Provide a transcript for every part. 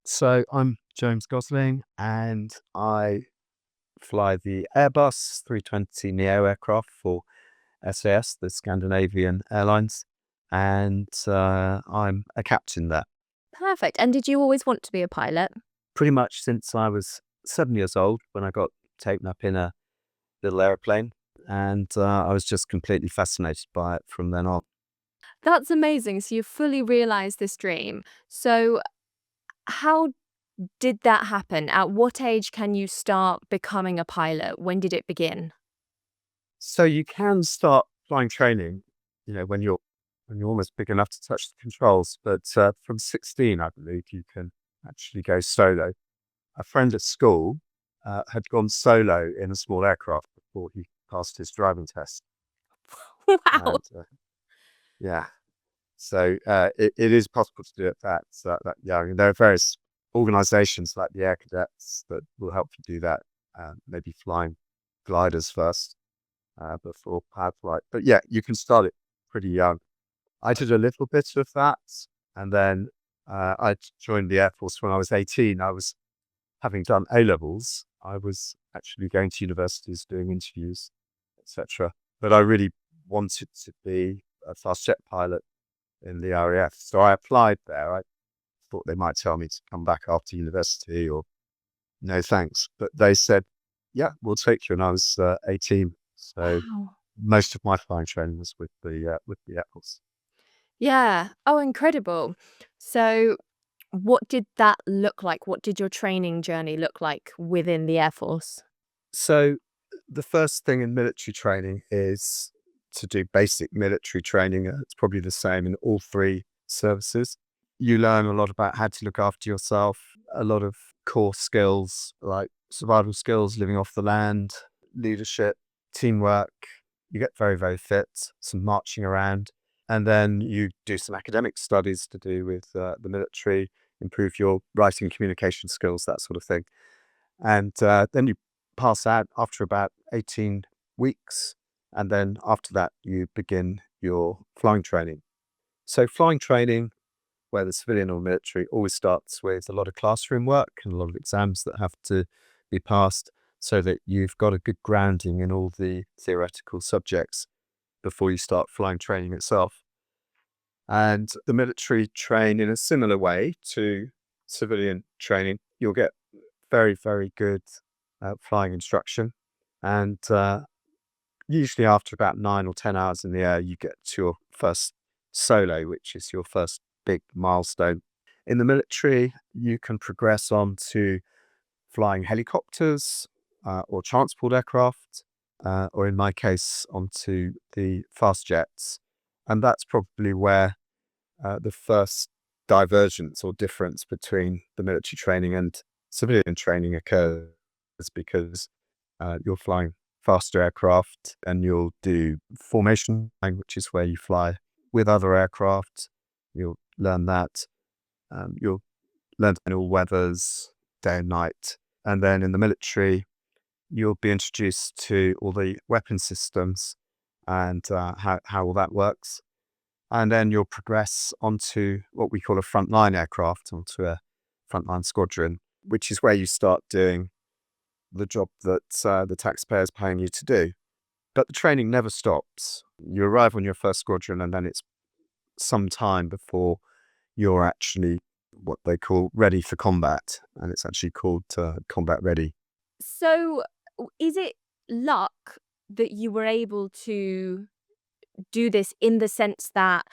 So I'm James Gosling, and I fly the Airbus 320neo aircraft for SAS, the Scandinavian Airlines, and I'm a captain there. Perfect. And did you always want to be a pilot? Pretty much since I was 7 years old when I got taken up in a little aeroplane, and I was just completely fascinated by it from then on. That's amazing. So you fully realized this dream. So how did that happen? At what age can you start becoming a pilot? When did it begin? So you can start flying training, when you're almost big enough to touch the controls. But from 16, I believe you can actually go solo. A friend at school had gone solo in a small aircraft before he passed his driving test, Wow. and yeah, so it is possible to do it that young. And there are various organisations like the Air Cadets that will help you do that. Maybe flying gliders first before pad flight. But yeah, you can start it pretty young. I did a little bit of that, and then I joined the Air Force when I was 18. I was having done A levels. I was actually going to universities, doing interviews, etc. But I really wanted to be a fast jet pilot in the RAF, so I applied there. I thought they might tell me to come back after university, or no thanks. But they said, "Yeah, we'll take you." And I was 18, so Wow. most of my flying training was with the Air Force. Yeah. Oh, incredible. So what did that look like? What did your training journey look like within the Air Force? So the first thing in military training is to do basic military training. It's probably the same in all three services. You learn a lot about how to look after yourself, a lot of core skills like survival skills, living off the land, leadership, teamwork. You get very, very fit, some marching around. And then you do some academic studies to do with the military, improve your writing communication skills, that sort of thing. And then you pass out after about 18 weeks. And then after that, you begin your flying training. So, flying training, whether civilian or military, always starts with a lot of classroom work and a lot of exams that have to be passed so that you've got a good grounding in all the theoretical subjects before you start flying training itself. And the military train in a similar way to civilian training. You'll get very, very good flying instruction. And usually, after about 9 or 10 hours in the air, you get to your first solo, which is your first big milestone. In the military, you can progress on to flying helicopters or transport aircraft, or in my case, onto the fast jets. And that's probably where the first divergence or difference between the military training and civilian training occurs, because you're flying faster aircraft and you'll do formation, which is where you fly with other aircraft. You'll learn that. You'll learn in all weathers, day and night. And then in the military, you'll be introduced to all the weapon systems and how all that works. And then you'll progress onto what we call a frontline aircraft, onto a frontline squadron, which is where you start doing the job that the taxpayer is paying you to do. But the training never stops. You arrive on your first squadron, and then it's some time before you're actually what they call ready for combat. And it's actually called combat ready. So is it luck that you were able to do this in the sense that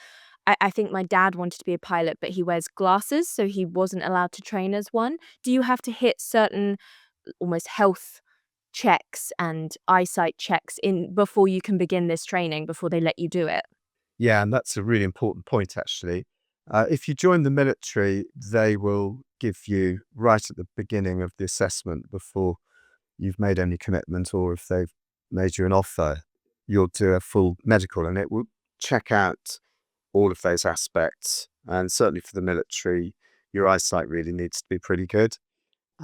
I think my dad wanted to be a pilot, but he wears glasses, so he wasn't allowed to train as one. Do you have to hit certain almost health checks and eyesight checks in before you can begin this training, before they let you do it? Yeah, and that's a really important point, actually. If you join the military, they will give you right at the beginning of the assessment, before you've made any commitment, or if they've made you an offer, you'll do a full medical, and it will check out all of those aspects. And certainly for the military, your eyesight really needs to be pretty good.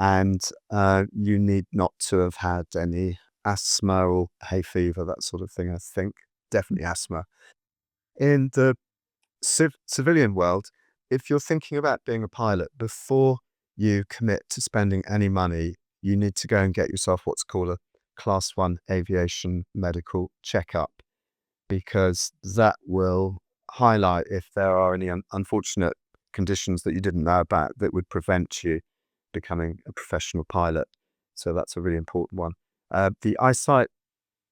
And you need not to have had any asthma or hay fever, that sort of thing, I think. Definitely asthma. In the civilian world, if you're thinking about being a pilot, before you commit to spending any money, you need to go and get yourself what's called a Class 1 aviation medical checkup, because that will highlight if there are any unfortunate conditions that you didn't know about that would prevent you becoming a professional pilot. So that's a really important one. The eyesight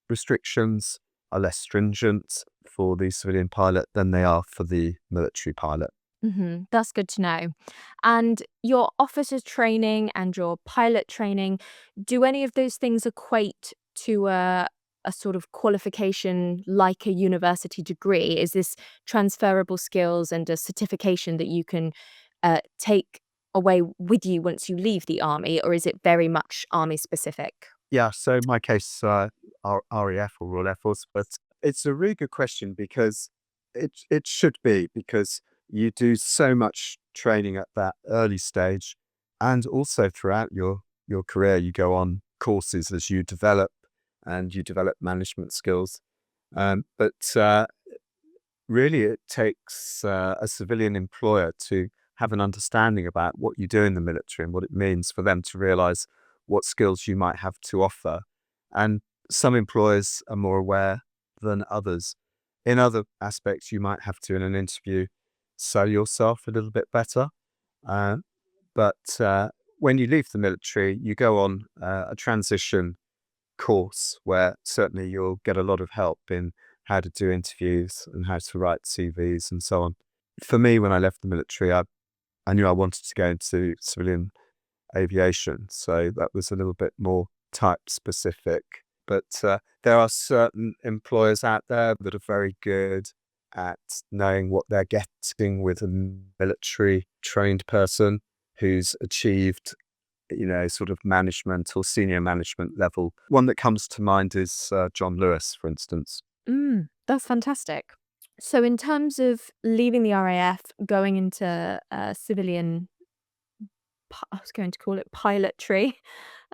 restrictions are less stringent for the civilian pilot than they are for the military pilot. That's good to know. And your officer training and your pilot training, do any of those things equate to a sort of qualification like a university degree? Is this transferable skills and a certification that you can take away with you once you leave the army, or is it very much army specific? Yeah, so in my case, RAF or Royal Air Force, but it's a really good question because it should be, because you do so much training at that early stage, and also throughout your career, you go on courses as you develop, and you develop management skills. But really, it takes a civilian employer to have an understanding about what you do in the military and what it means for them to realize what skills you might have to offer. And some employers are more aware than others. In other aspects, you might have to, in an interview, sell yourself a little bit better. Uh, but when you leave the military, you go on a transition course where certainly you'll get a lot of help in how to do interviews and how to write CVs and so on. For me, when I left the military, I knew I wanted to go into civilian aviation, so that was a little bit more type specific. But there are certain employers out there that are very good at knowing what they're getting with a military trained person who's achieved, sort of management or senior management level. One that comes to mind is John Lewis, for instance. That's fantastic. So, in terms of leaving the RAF, going into civilian, I was going to call it pilotry,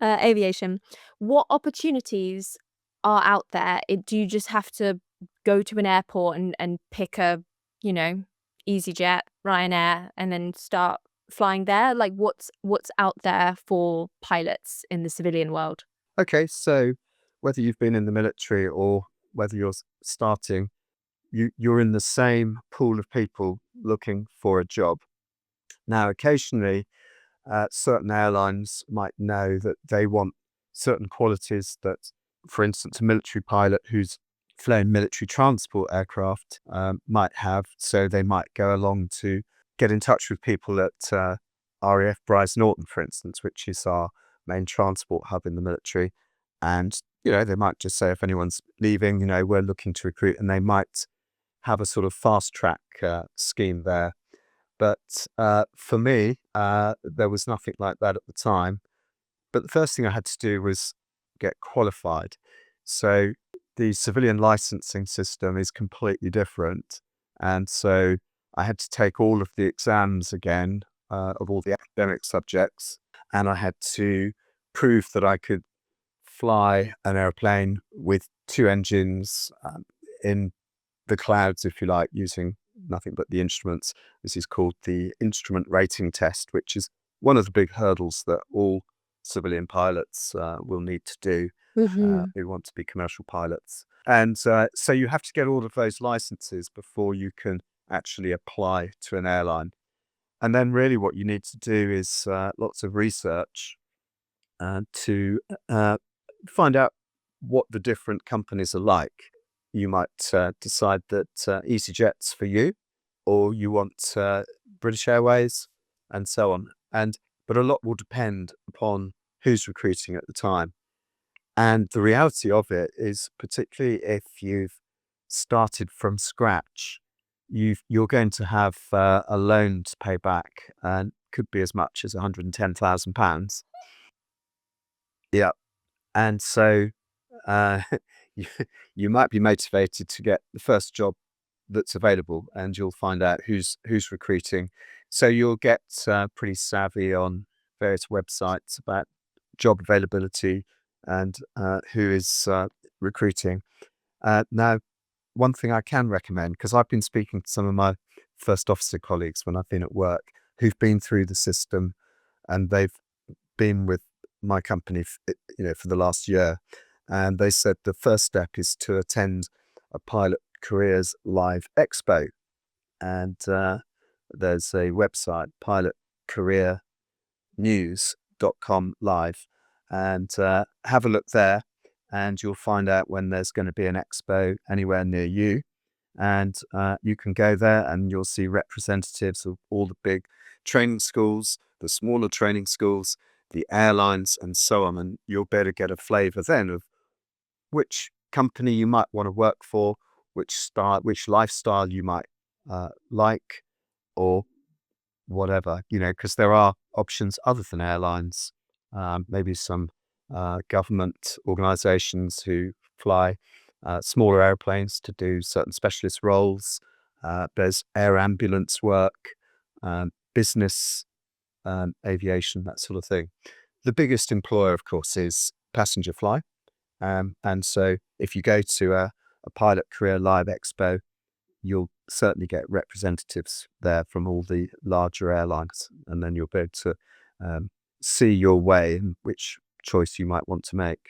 aviation, what opportunities are out there? Do you just have to go to an airport and pick a, you know, EasyJet, Ryanair, and then start flying there? Like, what's out there for pilots in the civilian world? Okay, so whether you've been in the military or whether you're starting, you're in the same pool of people looking for a job. Now, occasionally, certain airlines might know that they want certain qualities that, for instance, a military pilot who's flown military transport aircraft might have. So they might go along to get in touch with people at RAF Bryce Norton, for instance, which is our main transport hub in the military. And, they might just say, if anyone's leaving, we're looking to recruit, and they might have a sort of fast track scheme there. But for me, there was nothing like that at the time. But the first thing I had to do was get qualified. So the civilian licensing system is completely different. And so I had to take all of the exams again, of all the academic subjects. And I had to prove that I could fly an airplane with two engines in the clouds, if you like, using nothing but the instruments. This is called the instrument rating test, which is one of the big hurdles that all civilian pilots will need to do Mhm. who want to be commercial pilots. And so you have to get all of those licenses before you can actually apply to an airline. And then really what you need to do is lots of research to find out what the different companies are like. You might decide that EasyJet's for you, or you want British Airways, and so on. But a lot will depend upon who's recruiting at the time. And the reality of it is, particularly if you've started from scratch, you're going to have a loan to pay back, and could be as much as £110,000. Yeah, and so uh, you, you might be motivated to get the first job that's available, and you'll find out who's recruiting. So you'll get pretty savvy on various websites about job availability and who is recruiting. Now, one thing I can recommend, because I've been speaking to some of my first officer colleagues when I've been at work who've been through the system and they've been with my company, for the last year, and they said the first step is to attend a Pilot Careers Live Expo, and there's a website, pilotcareernews.com live, and have a look there, and you'll find out when there's going to be an expo anywhere near you. And you can go there and you'll see representatives of all the big training schools, the smaller training schools, the airlines, and so on. And you'll better get a flavour then of which company you might want to work for, which lifestyle you might like, or whatever, because there are options other than airlines, maybe some government organizations who fly smaller airplanes to do certain specialist roles. There's air ambulance work, business aviation, that sort of thing. The biggest employer, of course, is passenger fly. And so if you go to a Pilot Career Live Expo, you'll certainly get representatives there from all the larger airlines, and then you'll be able to see your way and which choice you might want to make.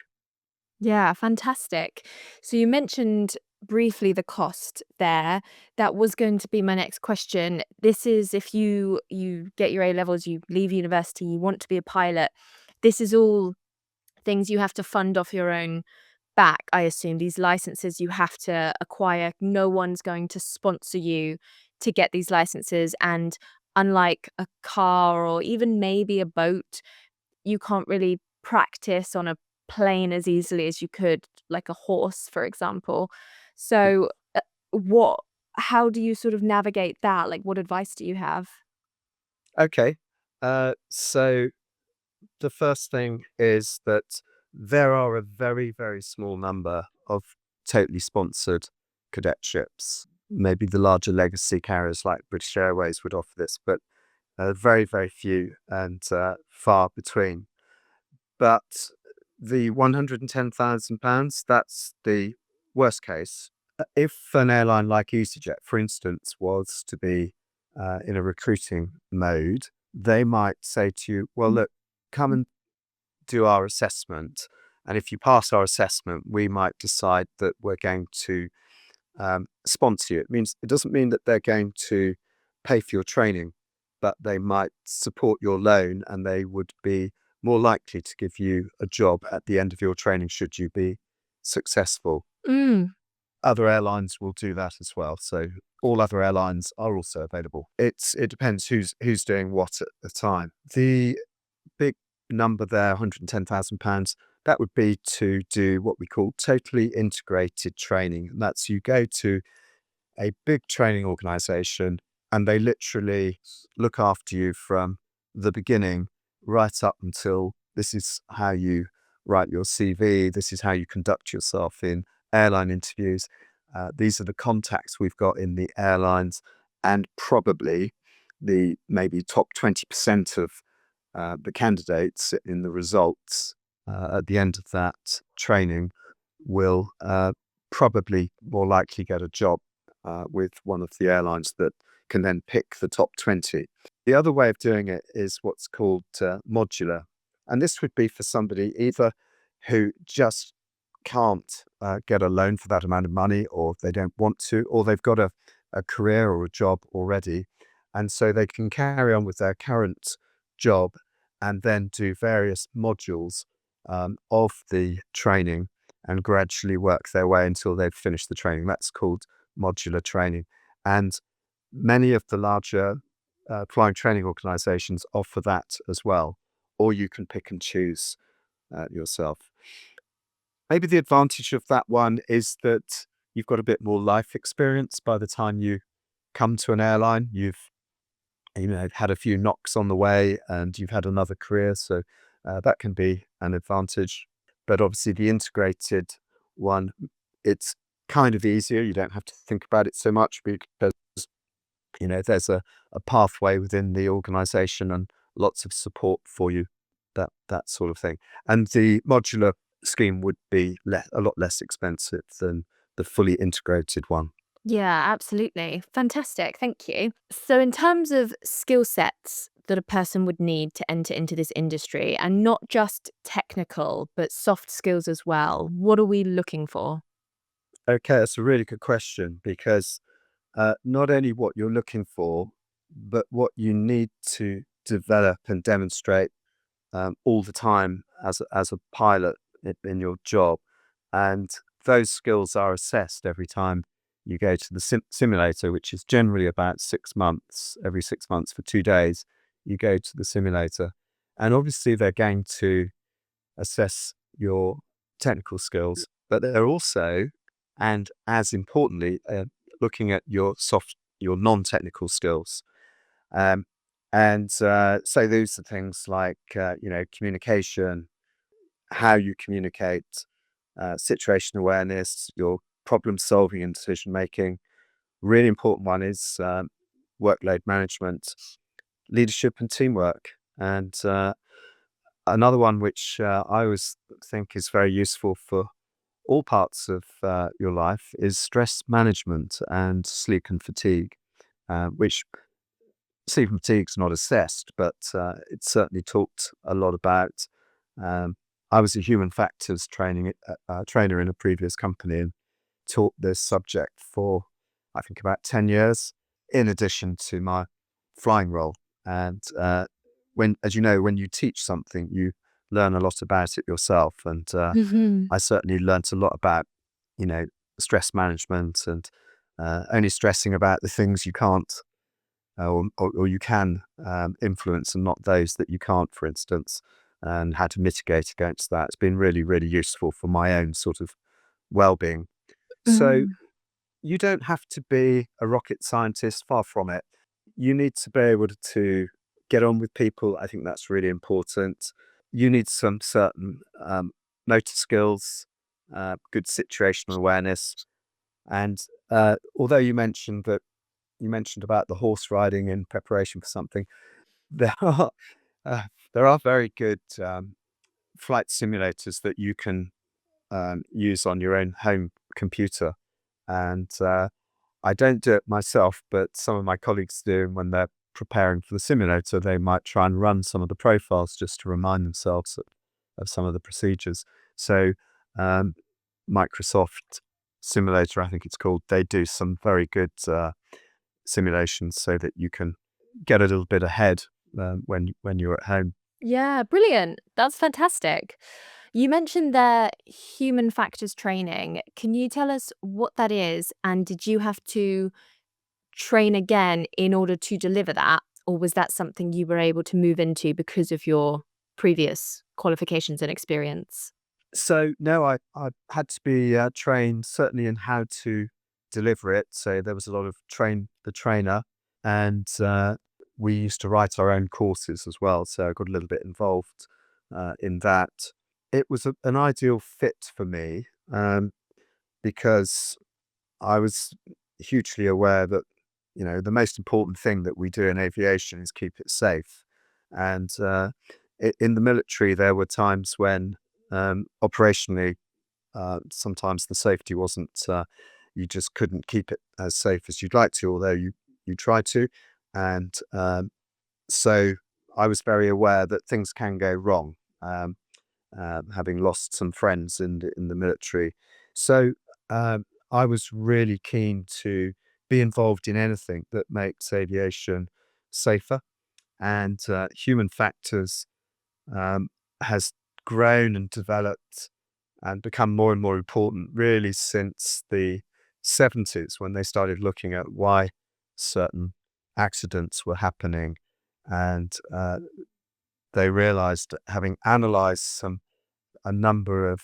Yeah, fantastic. So you mentioned briefly the cost there. That was going to be my next question. This is if you get your A levels, you leave university, you want to be a pilot. This is all things you have to fund off your own back, I assume. These licenses you have to acquire. No one's going to sponsor you to get these licenses. And unlike a car or even maybe a boat, you can't really practice on a plane as easily as you could, like a horse, for example. So, what how do you sort of navigate that? Like, what advice do you have? Okay, so the first thing is that there are a very, very small number of totally sponsored cadetships. Maybe the larger legacy carriers like British Airways would offer this, but very, very few and far between. But the £110,000, that's the worst case. If an airline like EasyJet, for instance, was to be in a recruiting mode, they might say to you, well, look, come and do our assessment. And if you pass our assessment, we might decide that we're going to sponsor you. It doesn't mean that they're going to pay for your training, but they might support your loan, and they would be more likely to give you a job at the end of your training should you be successful. Mm. Other airlines will do that as well. So all other airlines are also available. It depends who's doing what at the time. The big number there, £110,000, that would be to do what we call totally integrated training. And that's you go to a big training organization and they literally look after you from the beginning right up until this is how you write your CV, this is how you conduct yourself in airline interviews. These are the contacts we've got in the airlines, and probably the maybe top 20% of the candidates in the results at the end of that training will probably more likely get a job with one of the airlines that can then pick the top 20. The other way of doing it is what's called modular. And this would be for somebody either who just can't get a loan for that amount of money, or they don't want to, or they've got a career or a job already. And so they can carry on with their current job and then do various modules of the training and gradually work their way until they've finished the training. That's called modular training. And many of the larger flying training organizations offer that as well, or you can pick and choose yourself. Maybe the advantage of that one is that you've got a bit more life experience by the time you come to an airline. You've had a few knocks on the way and you've had another career, so that can be an advantage. But obviously the integrated one, it's kind of easier. You don't have to think about it so much because there's a pathway within the organization and lots of support for you, that sort of thing. And the modular scheme would be a lot less expensive than the fully integrated one. Yeah, absolutely. Fantastic. Thank you. So, in terms of skill sets that a person would need to enter into this industry, and not just technical, but soft skills as well? What are we looking for? Okay, that's a really good question because not only what you're looking for, but what you need to develop and demonstrate all the time as a pilot in your job. And those skills are assessed every time you go to the simulator, which is generally about 6 months. Every 6 months for 2 days, you go to the simulator. And obviously, they're going to assess your technical skills, but they're also, and as importantly, looking at your non-technical skills. Um, so those are things like, communication, how you communicate, situation awareness, your problem solving and decision making. Really important one is workload management, leadership, and teamwork. And another one which I always think is very useful for all parts of your life is stress management and sleep and fatigue, which sleep and fatigue's not assessed, but it's certainly talked a lot about. Um, I was a human factors trainer in a previous company and taught this subject for, I think, about 10 years, in addition to my flying role. And as you know, when you teach something, you learn a lot about it yourself. And Mhm. I certainly learnt a lot about, you know, stress management and only stressing about the things you can't or you can influence and not those that you can't, for instance, and how to mitigate against that. It's been really, really useful for my own sort of well-being. So Mm. you don't have to be a rocket scientist, far from it. You need to be able to get on with people. I think that's really important. You need some certain motor skills, good situational awareness. And although you mentioned about the horse riding in preparation for something, there are uh, there are very good flight simulators that you can use on your own home computer. And I don't do it myself, but some of my colleagues do. And when they're preparing for the simulator, they might try and run some of the profiles just to remind themselves of some of the procedures. So, um, Microsoft Simulator, I think it's called, they do some very good simulations so that you can get a little bit ahead when you're at home. Yeah, brilliant. That's fantastic. You mentioned the human factors training. Can you tell us what that is? And did you have to train again in order to deliver that? Or was that something you were able to move into because of your previous qualifications and experience? So no, I had to be trained certainly in how to deliver it. So there was a lot of train the trainer, and we used to write our own courses as well. So I got a little bit involved in that. It was an ideal fit for me because I was hugely aware that, the most important thing that we do in aviation is keep it safe. And in the military, there were times when operationally, sometimes the safety wasn't, you just couldn't keep it as safe as you'd like to, although you try to. And so I was very aware that things can go wrong. Having lost some friends in the military. So I was really keen to be involved in anything that makes aviation safer. And human factors um, has grown and developed and become more and more important really since the 70s when they started looking at why certain accidents were happening. And they realized, having analyzed a number of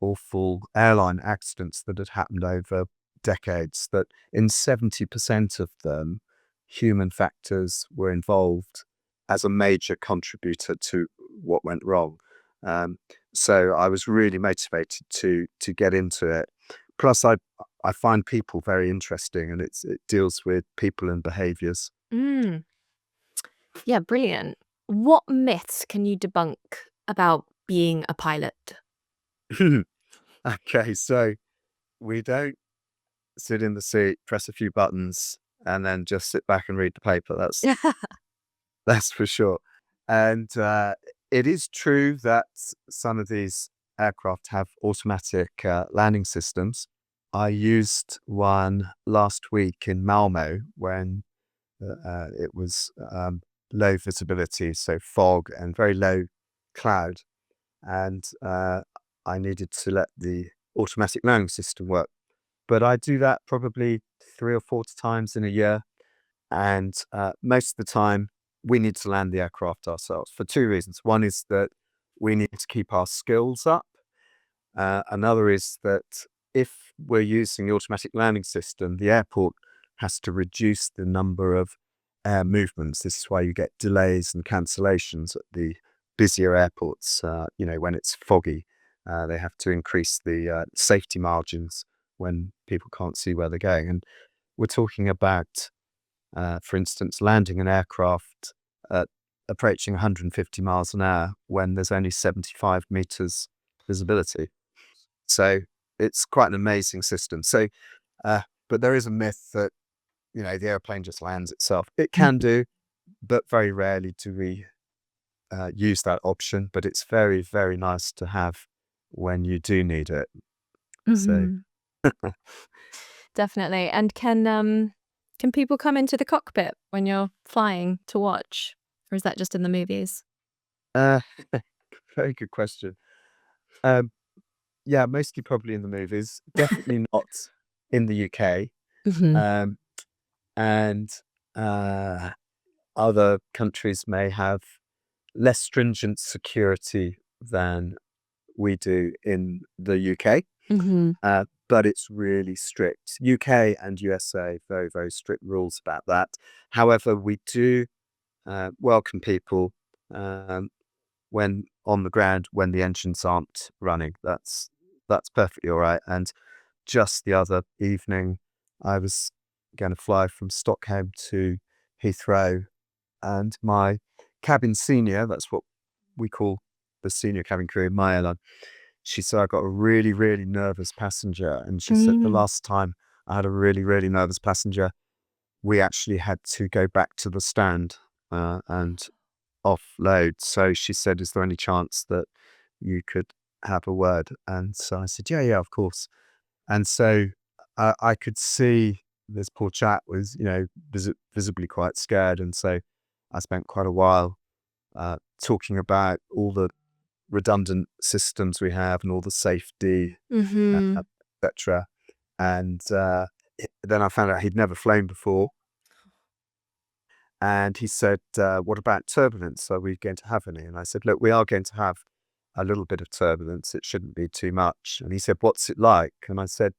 awful airline accidents that had happened over decades, that in 70% of them, human factors were involved as a major contributor to what went wrong. Um, so I was really motivated to get into it. Plus, I find people very interesting, and it deals with people and behaviours. Mm, yeah, brilliant. What myths can you debunk about being a pilot? Okay, so we don't sit in the seat, press a few buttons, and then just sit back and read the paper. That's That's for sure. And it is true that some of these aircraft have automatic landing systems. I used one last week in Malmo when it was low visibility, so fog and very low cloud. And I needed to let the automatic landing system work. But I do that probably 3 or 4 times in a year. And most of the time, we need to land the aircraft ourselves for two reasons. One is that we need to keep our skills up. Another is that if we're using the automatic landing system, the airport has to reduce the number of air movements. This is why you get delays and cancellations at the busier airports. When it's foggy, they have to increase the safety margins when people can't see where they're going. And we're talking about, for instance, landing an aircraft at approaching 150 miles an hour when there's only 75 meters visibility. So it's quite an amazing system. But there is a myth that, the airplane just lands itself. It can do, but very rarely do we use that option. But it's very, very nice to have when you do need it. So Mhm. Definitely. And can people come into the cockpit when you're flying to watch? Or is that just in the movies? uh, very good question. Um, yeah, mostly probably in the movies. Definitely not in the UK. Mhm. Um, and uh, other countries may have less stringent security than we do in the UK, Mhm. but it's really strict. UK and USA, very, very strict rules about that. However, we do welcome people um, when on the ground when the engines aren't running. That's perfectly all right. And just the other evening, I was going to fly from Stockholm to Heathrow, and my cabin senior, that's what we call the senior cabin crew in my airline, she said I got a really, really nervous passenger. And she said the Mm. last time I had a really, really nervous passenger, we actually had to go back to the stand and offload. So she said, is there any chance that you could have a word? And so I said, yeah, yeah, of course. And so I could see this poor chap was, visibly quite scared. And so I spent quite a while talking about all the redundant systems we have and all the safety, Mhm. etc. And then I found out he'd never flown before. And he said, what about turbulence? Are we going to have any? And I said, look, we are going to have a little bit of turbulence. It shouldn't be too much. And he said, what's it like? And I said,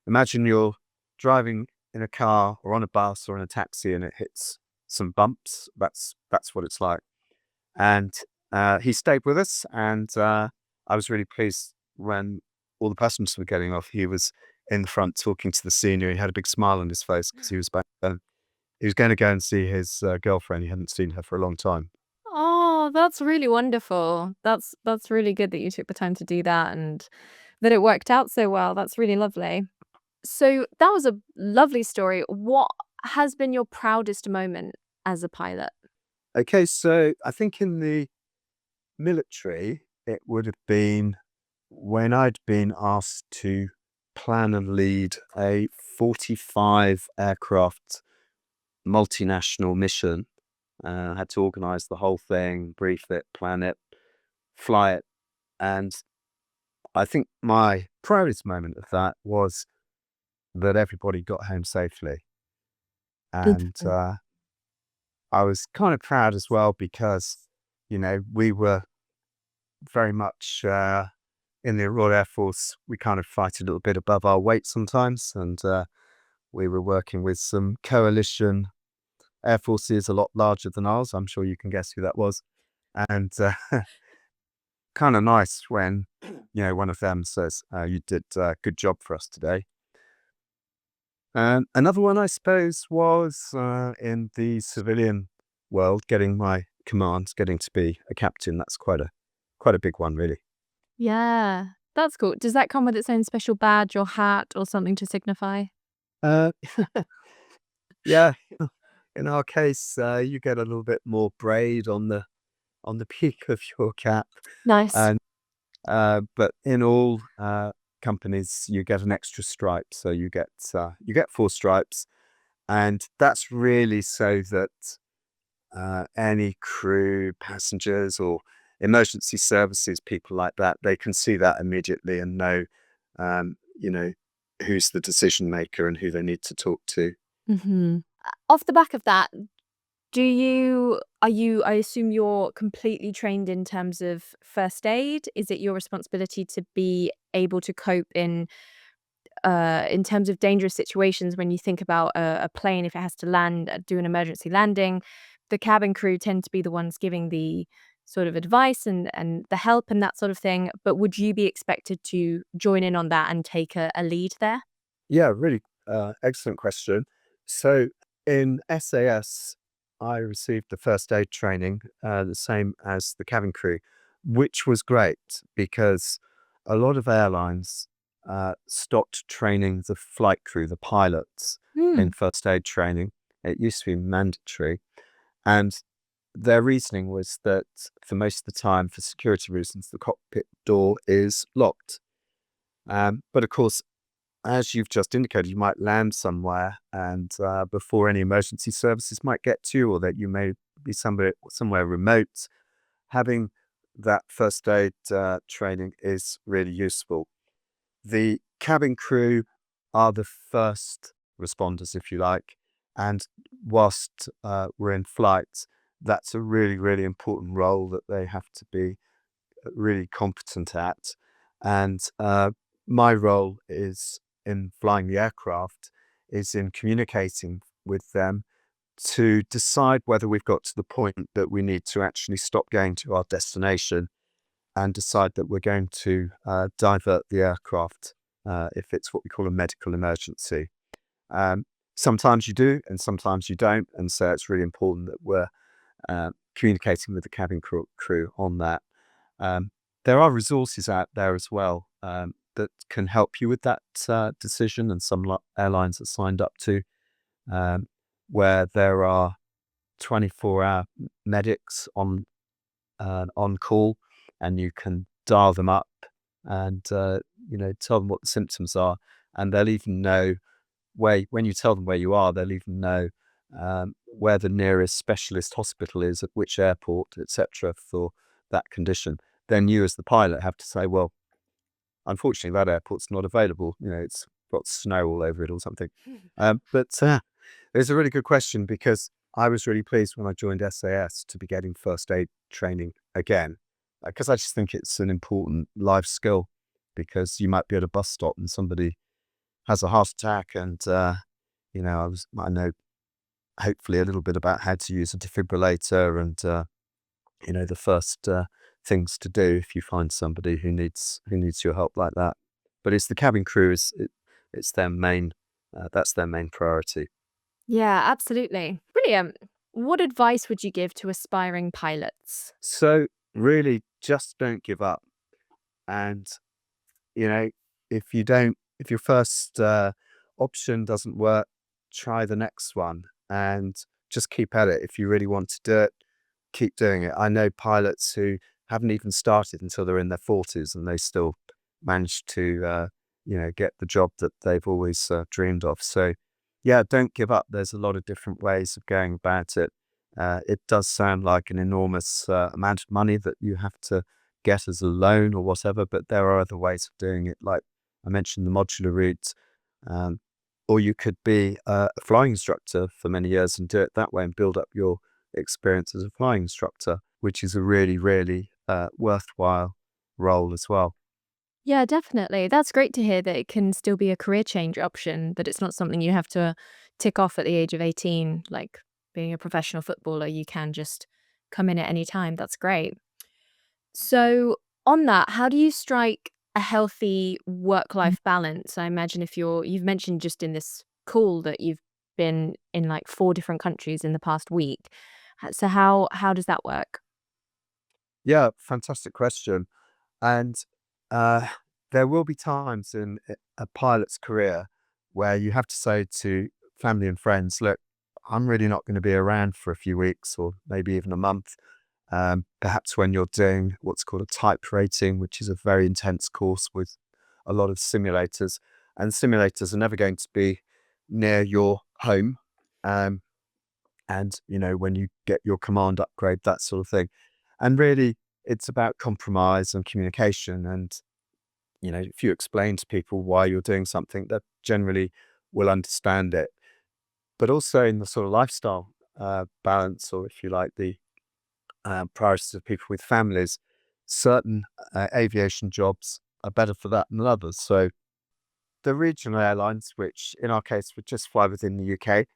imagine you're driving in a car or on a bus or in a taxi and it hits some bumps. That's what it's like. And he stayed with us, and I was really pleased when all the passengers were getting off. He was in the front talking to the senior. He had a big smile on his face because he was back then. He was going to go and see his girlfriend. He hadn't seen her for a long time. Oh, that's really wonderful. That's really good that you took the time to do that and that it worked out so well. That's really lovely. So that was a lovely story. What has been your proudest moment as a pilot? Okay, so I think in the military, it would have been when I'd been asked to plan and lead a 45 aircraft multinational mission. I had to organize the whole thing, brief it, plan it, fly it. And I think my proudest moment of that was that everybody got home safely. And Mhm. I was kind of proud as well because, we were very much in the Royal Air Force, we kind of fight a little bit above our weight sometimes. And we were working with some coalition air forces a lot larger than ours. I'm sure you can guess who that was. And kind of nice when, one of them says, you did a good job for us today. And another one, I suppose, was in the civilian world, getting my command, getting to be a captain. That's quite a big one, really. Yeah, that's cool. Does that come with its own special badge or hat or something to signify? Uh, yeah, in our case, you get a little bit more braid on the peak of your cap, Nice. and but in all companies, you get an extra stripe, so you get 4 stripes, and that's really so that any crew, passengers, or emergency services people like that, they can see that immediately and know, you know, who's the decision maker and who they need to talk to. Off the back of that, I assume you're completely trained in terms of first aid? Is it your responsibility to be able to cope in terms of dangerous situations when you think about a plane, if it has to land, do an emergency landing, the cabin crew tend to be the ones giving the sort of advice and the help and that sort of thing. But would you be expected to join in on that and take a lead there? Yeah, really excellent question. So in SAS, I received the first aid training, the same as the cabin crew, which was great because a lot of airlines stopped training the flight crew, the pilots, Hmm. in first aid training. It used to be mandatory. And their reasoning was that for most of the time, for security reasons, the cockpit door is locked. But of course, as you've just indicated, you might land somewhere and before any emergency services might get to you, or that you may be somewhere remote. Having that first aid training is really useful. The cabin crew are the first responders, if you like, and whilst we're in flight, that's a really, really important role that they have to be really competent at. And my role is in flying the aircraft, is in communicating with them to decide whether we've got to the point that we need to actually stop going to our destination and decide that we're going to divert the aircraft if it's what we call a medical emergency. Um, Sometimes you do, and sometimes you don't, and so it's really important that we're communicating with the cabin crew on that. Um, there are resources out there as well that can help you with that decision, and some airlines are signed up to, um, where there are 24-hour medics on call, and you can dial them up and tell them what the symptoms are, and they'll even know where when you tell them where you are, they'll even know where the nearest specialist hospital is, at which airport, etc., for that condition. Then you, as the pilot, have to say, well, unfortunately, that airport's not available. It's got snow all over it or something. But it's a really good question because I was really pleased when I joined SAS to be getting first aid training again, because I just think it's an important life skill. Because you might be at a bus stop and somebody has a heart attack, and I know hopefully a little bit about how to use a defibrillator and the first things to do if you find somebody who needs your help like that. But it's the cabin crew it's their main that's their main priority. Yeah, absolutely. Brilliant. What advice would you give to aspiring pilots? So really, just don't give up. And you know, if your first option doesn't work, try the next one and just keep at it. If you really want to do it, keep doing it. I know pilots who haven't even started until they're in their 40s and they still manage to, get the job that they've always dreamed of. So, yeah, don't give up. There's a lot of different ways of going about it. It does sound like an enormous amount of money that you have to get as a loan or whatever, but there are other ways of doing it. Like I mentioned, the modular route, um, or you could be a flying instructor for many years and do it that way and build up your experience as a flying instructor, which is a really, really worthwhile role as well. Yeah, definitely. That's great to hear that it can still be a career change option, that it's not something you have to tick off at the age of 18, like being a professional footballer, you can just come in at any time. That's great. So, on that, how do you strike a healthy work-life balance? I imagine if you've mentioned just in this call that you've been in like 4 different countries in the past week. So how does that work? Yeah, fantastic question. And uh, there will be times in a pilot's career where you have to say to family and friends, look, I'm really not going to be around for a few weeks or maybe even a month. Perhaps when you're doing what's called a type rating, which is a very intense course with a lot of simulators, and simulators are never going to be near your home. Um, and when you get your command upgrade, that sort of thing. And really, it's about compromise and communication. And if you explain to people why you're doing something, that generally will understand it. But also in the sort of lifestyle balance, or if you like, the priorities of people with families, certain aviation jobs are better for that than others. So the regional airlines, which in our case would just fly within the UK,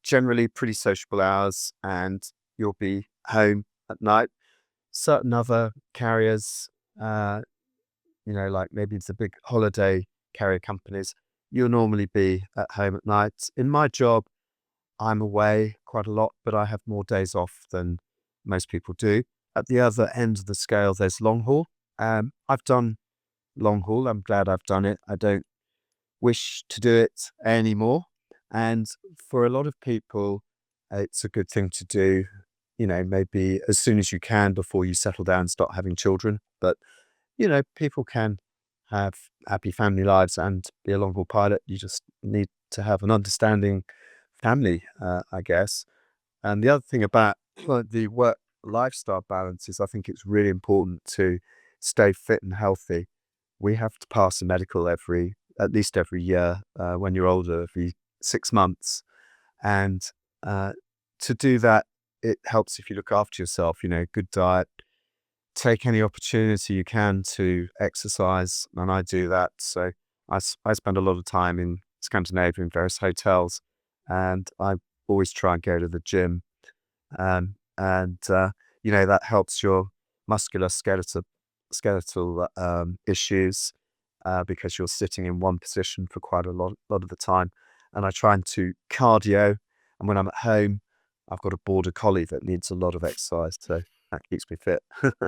generally pretty sociable hours, and you'll be home at night. Certain other carriers, uh, like maybe it's the big holiday carrier companies, you'll normally be at home at night. In my job, I'm away quite a lot, but I have more days off than most people do. At the other end of the scale, there's long haul. I've done long haul. I'm glad I've done it. I don't wish to do it anymore. And for a lot of people, it's a good thing to do, maybe as soon as you can before you settle down and start having children. But, people can have happy family lives and be a long haul pilot. You just need to have an understanding family, I guess. And the other thing about the work lifestyle balance is I think it's really important to stay fit and healthy. We have to pass a medical at least every year when you're older, every 6 months. And uh, to do that, it helps if you look after yourself, good diet, take any opportunity you can to exercise. And I do that. So I spend a lot of time in Scandinavia in various hotels, and I always try and go to the gym. And that helps your skeletal issues because you're sitting in one position for quite a lot of the time. And I try and do cardio. And when I'm at home, I've got a border collie that needs a lot of exercise, so that keeps me fit.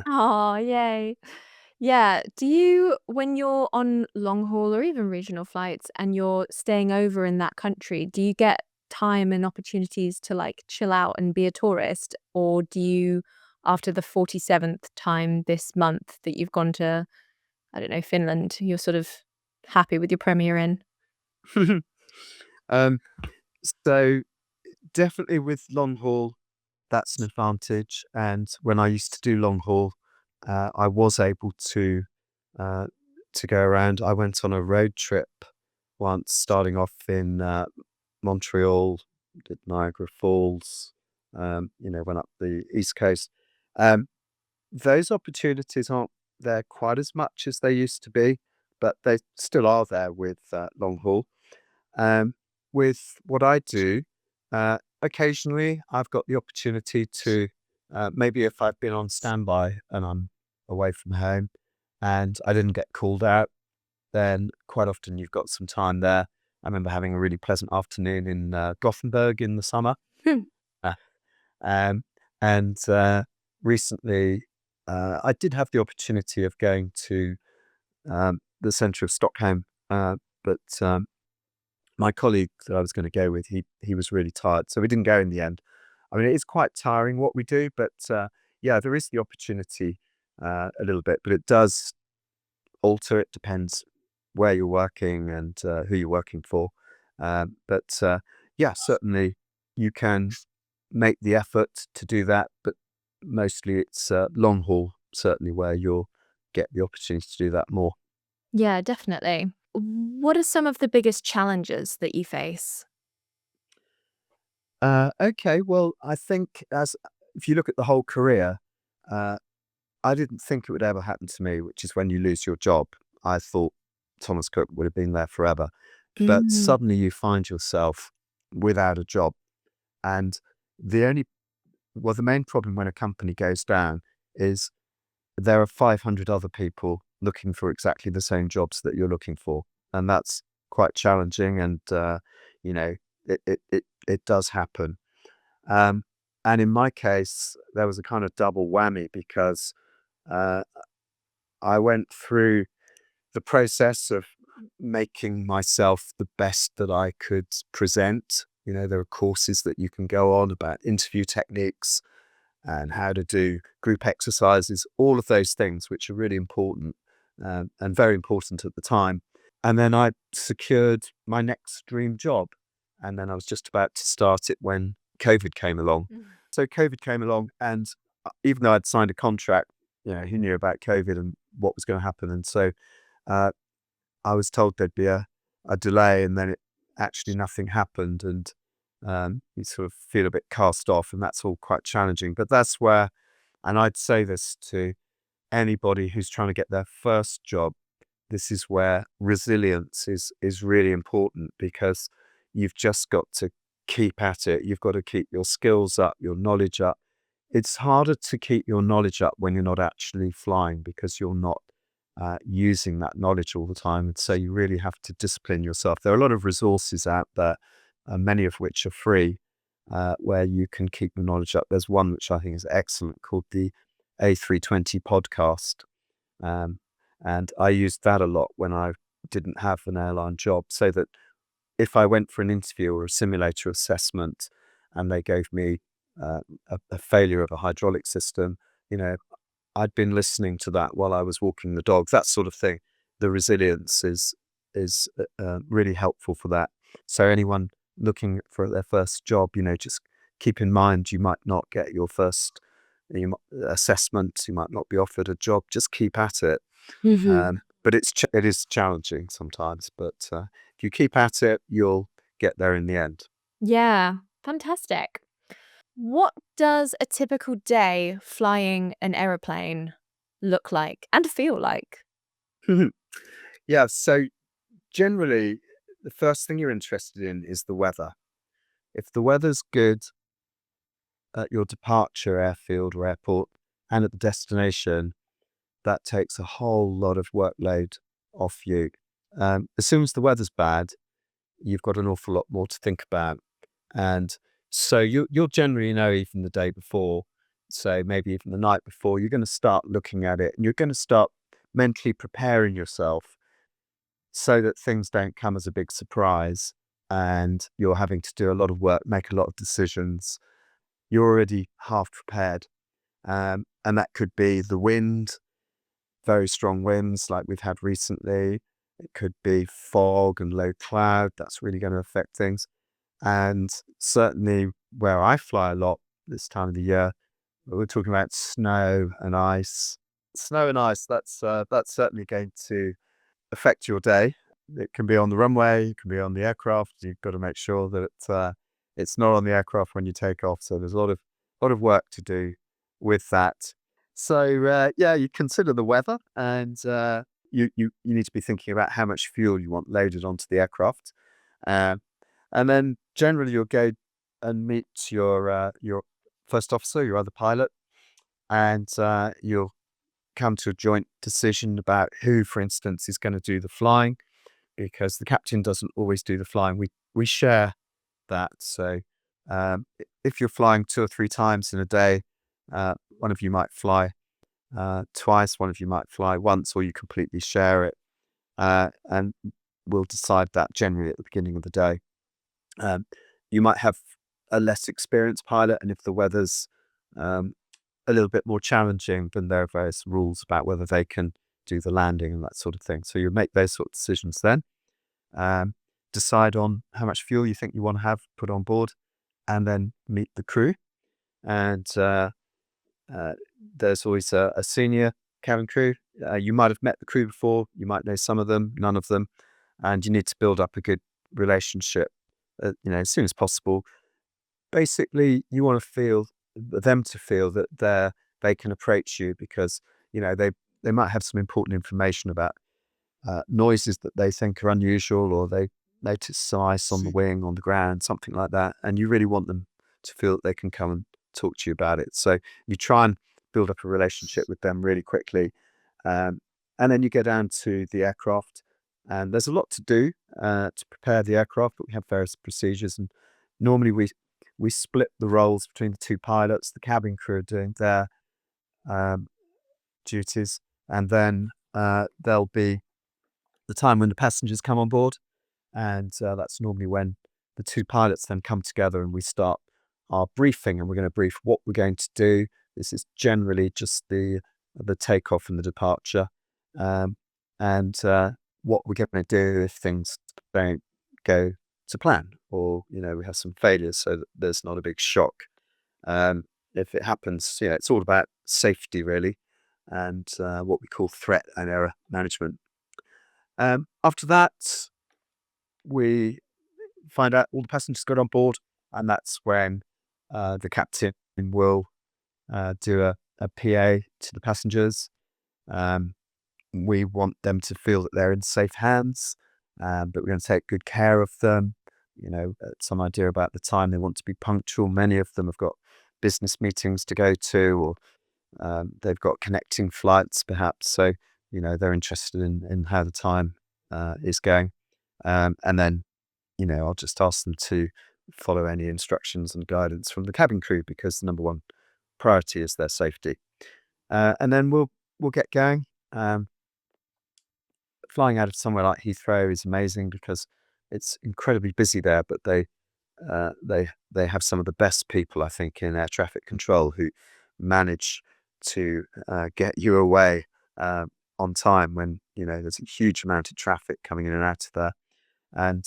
Oh, yay. Yeah. Do you, when you're on long haul or even regional flights and you're staying over in that country, do you get time and opportunities to like chill out and be a tourist? Or do you, after the 47th time this month that you've gone to, I don't know, Finland, you're sort of happy with your Premier Inn? um, so definitely with long haul, that's an advantage. And when I used to do long haul, I was able uh, to go around. I went on a road trip once, starting off in Montreal, did Niagara Falls, went up the East Coast. Um, those opportunities aren't there quite as much as they used to be, but they still are there with long haul. Um, with what I do, occasionally I've got the opportunity to, maybe if I've been on standby and I'm away from home and I didn't get called out, then quite often you've got some time there. I remember having a really pleasant afternoon in Gothenburg in the summer. Hmm. Uh, um, and recently, I did have the opportunity of going to the centre of Stockholm, but my colleague that I was going to go with, he was really tired, so we didn't go in the end. I mean, it is quite tiring what we do, but yeah, there is the opportunity a little bit, but it does alter. It depends where you're working and who you're working for. But yeah, certainly you can make the effort to do that, but mostly it's long haul, certainly where you'll get the opportunity to do that more. Yeah, definitely. What are some of the biggest challenges that you face? Okay, well, I think as if you look at the whole career, uh, I didn't think it would ever happen to me, which is when you lose your job. I thought Thomas Cook would have been there forever, but Mm. suddenly you find yourself without a job, and the only the main problem when a company goes down is there are 500 other people looking for exactly the same jobs that you're looking for, and that's quite challenging. And you know, it does happen. Um, and in my case, there was a kind of double whammy because uh, I went through the process of making myself the best that I could present. There are courses that you can go on about interview techniques and how to do group exercises, all of those things which are really important and very important at the time. And then I secured my next dream job. And then I was just about to start it when COVID came along. Mm. So COVID came along, and even though I'd signed a contract, who knew about COVID and what was going to happen? And so uh, I was told there'd be a delay, and then actually nothing happened. And you sort of feel a bit cast off, and that's all quite challenging. But that's where, and I'd say this to anybody who's trying to get their first job, this is where resilience is really important, because you've just got to keep at it. You've got to keep your skills up, your knowledge up. It's harder to keep your knowledge up when you're not actually flying, because you're not using that knowledge all the time. And so you really have to discipline yourself. There are a lot of resources out there, many of which are free, where you can keep the knowledge up. There's one which I think is excellent called the A320 podcast. Um, and I used that a lot when I didn't have an airline job, so that if I went for an interview or a simulator assessment and they gave me a failure of a hydraulic system, I'd been listening to that while I was walking the dog, that sort of thing. The resilience is really helpful for that. So anyone looking for their first job, just keep in mind you might not get your first assessment, you might not be offered a job. Just keep at it. Mhm. But it is challenging sometimes. But if you keep at it, you'll get there in the end. Yeah, fantastic. What does a typical day flying an aeroplane look like and feel like? Yeah. So generally, the first thing you're interested in is the weather. If the weather's good at your departure airfield or airport and at the destination, that takes a whole lot of workload off you. As soon as the weather's bad, you've got an awful lot more to think about. And so you'll generally know even the day before, so maybe even the night before, you're going to start looking at it, and you're going to start mentally preparing yourself so that things don't come as a big surprise and you're having to do a lot of work, make a lot of decisions. You're already half prepared. And that could be the wind, very strong winds like we've had recently. It could be fog and low cloud. That's really going to affect things. And certainly where I fly a lot this time of the year, we're talking about snow and ice. Snow and ice, that's certainly going to affect your day. It can be on the runway, it can be on the aircraft. You've got to make sure that it's not on the aircraft when you take off. So there's a lot of work to do with that. So yeah, you consider the weather, and you need to be thinking about how much fuel you want loaded onto the aircraft. Um, and then generally you'll go and meet your first officer, your other pilot, and you'll come to a joint decision about who, for instance, is going to do the flying, because the captain doesn't always do the flying. We share that. So if you're flying 2 or 3 times in a day, one of you might fly twice, one of you might fly once, or you completely share it. And we'll decide that generally at the beginning of the day. You might have a less experienced pilot, and if the weather's um, a little bit more challenging, then there are various rules about whether they can do the landing and that sort of thing. So you make those sort of decisions then. Um, Decide on how much fuel you think you want to have put on board, and then meet the crew. And uh, there's always a senior cabin crew. You might have met the crew before, you might know some of them, none of them, and you need to build up a good relationship, as soon as possible. Basically, you want to feel them to feel that they can approach you, because they might have some important information about noises that they think are unusual, or they notice some ice on the wing, on the ground, something like that. And you really want them to feel that they can come and talk to you about it. So you try and build up a relationship with them really quickly. Um, and then you go down to the aircraft, and there's a lot to do to prepare the aircraft, but we have various procedures. And normally we split the roles between the two pilots. The cabin crew are doing their um, duties, and then there'll be the time when the passengers come on board, and that's normally when the the two pilots then come together and we start our briefing, and we're going to brief what we're going to do. This is generally just the takeoff and the departure, and what we're going to do if things don't go to plan, or we have some failures, so that there's not a big shock. If it happens, it's all about safety really, and what we call threat and error management. After that, we find out all the passengers got on board, and that's when the captain will do a PA to the passengers. We want them to feel that they're in safe hands, but we're going to take good care of them. Some idea about the time they want to be punctual. Many of them have got business meetings to go to, or they've got connecting flights perhaps. So, they're interested in how the time is going. And then, I'll just ask them to follow any instructions and guidance from the cabin crew, because the number one priority is their safety. And then we'll get going. Flying out of somewhere like Heathrow is amazing because it's incredibly busy there, but they have some of the best people, I think, in air traffic control, who manage to get you away on time when there's a huge amount of traffic coming in and out of there, and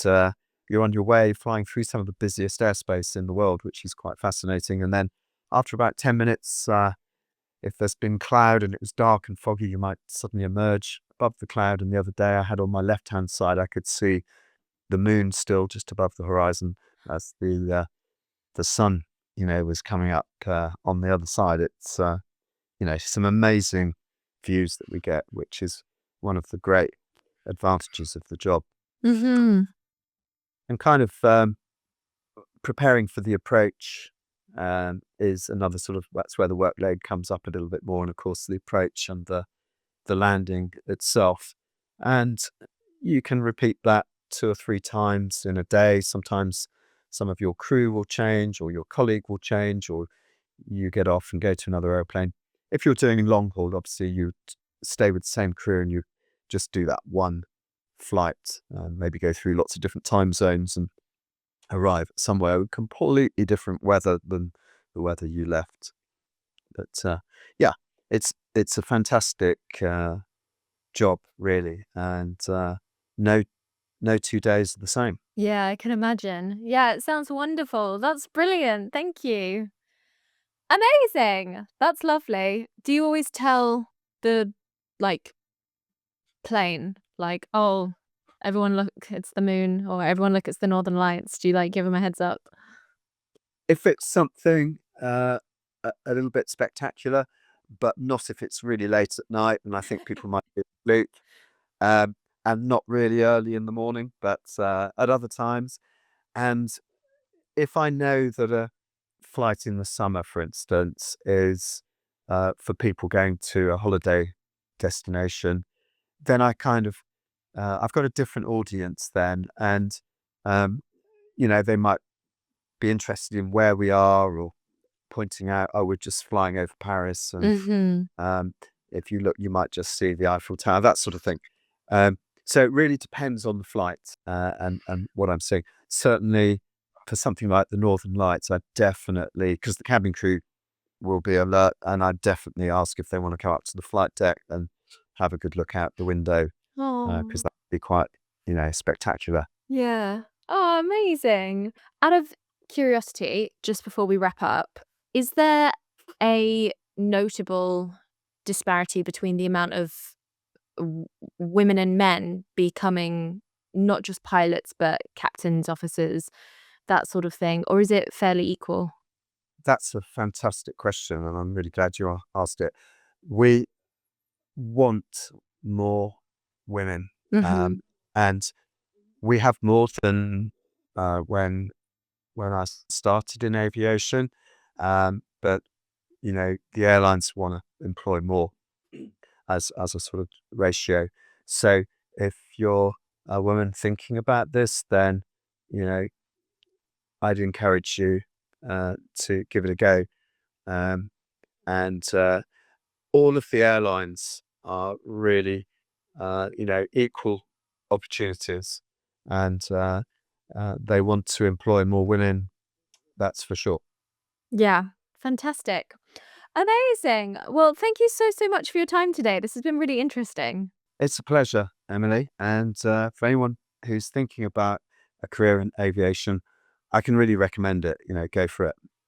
you're on your way flying through some of the busiest airspace in the world, which is quite fascinating. And then after about 10 minutes, if there's been cloud and it was dark and foggy, you might suddenly emerge above the cloud. And the other day I had on my left-hand side, I could see the moon still just above the horizon as the sun, was coming up on the other side. It's, some amazing views that we get, which is one of the great advantages of the job. Mm-hmm. And kind of preparing for the approach is another that's where the workload comes up a little bit more, and of course the approach and the landing itself. And you can repeat that 2 or 3 times in a day. Sometimes some of your crew will change, or your colleague will change, or you get off and go to another airplane. If you're doing long haul, obviously you stay with the same crew and you just do that one flight, maybe go through lots of different time zones and arrive at somewhere with completely different weather than the weather you left. But yeah, it's a fantastic job really, and no 2 days are the same. Yeah, I can imagine. Yeah, it sounds wonderful. That's brilliant. Thank you. Amazing. That's lovely. Do you always tell the plane "Oh, everyone look, it's the moon," or "Everyone look, it's the northern lights"? Do you give them a heads up? If it's something a little bit spectacular, but not if it's really late at night, and I think people might be asleep, and not really early in the morning, but at other times. And if I know that a flight in the summer, for instance, is for people going to a holiday destination, then I kind of I've got a different audience then, and they might be interested in where we are, or pointing out, oh, we're just flying over Paris, and Mm-hmm. if you look, you might just see the Eiffel Tower, that sort of thing. So it really depends on the flight and what I'm seeing. Certainly, for something like the Northern Lights, I definitely, because the cabin crew will be alert, and I definitely ask if they want to come up to the flight deck and have a good look out the window, Oh, because that would be quite, spectacular. yeah. Oh, amazing. Out of curiosity, just before we wrap up, is there a notable disparity between the amount of w women and men becoming not just pilots, but captains, officers, that sort of thing, or is it fairly equal? That's a fantastic question, and I'm really glad you asked it. We want more women, Mhm. and we have more than when I started in aviation, but the airlines want to employ more as a sort of ratio. So if you're a woman thinking about this, then you know I'd encourage you to give it a go. Um, and all of the airlines are really equal opportunities, and They want to employ more women, that's for sure. Yeah, fantastic. Amazing. Well, thank you so, so much for your time today. This has been really interesting. It's a pleasure, Emily. And for anyone who's thinking about a career in aviation, I can really recommend it. Go for it.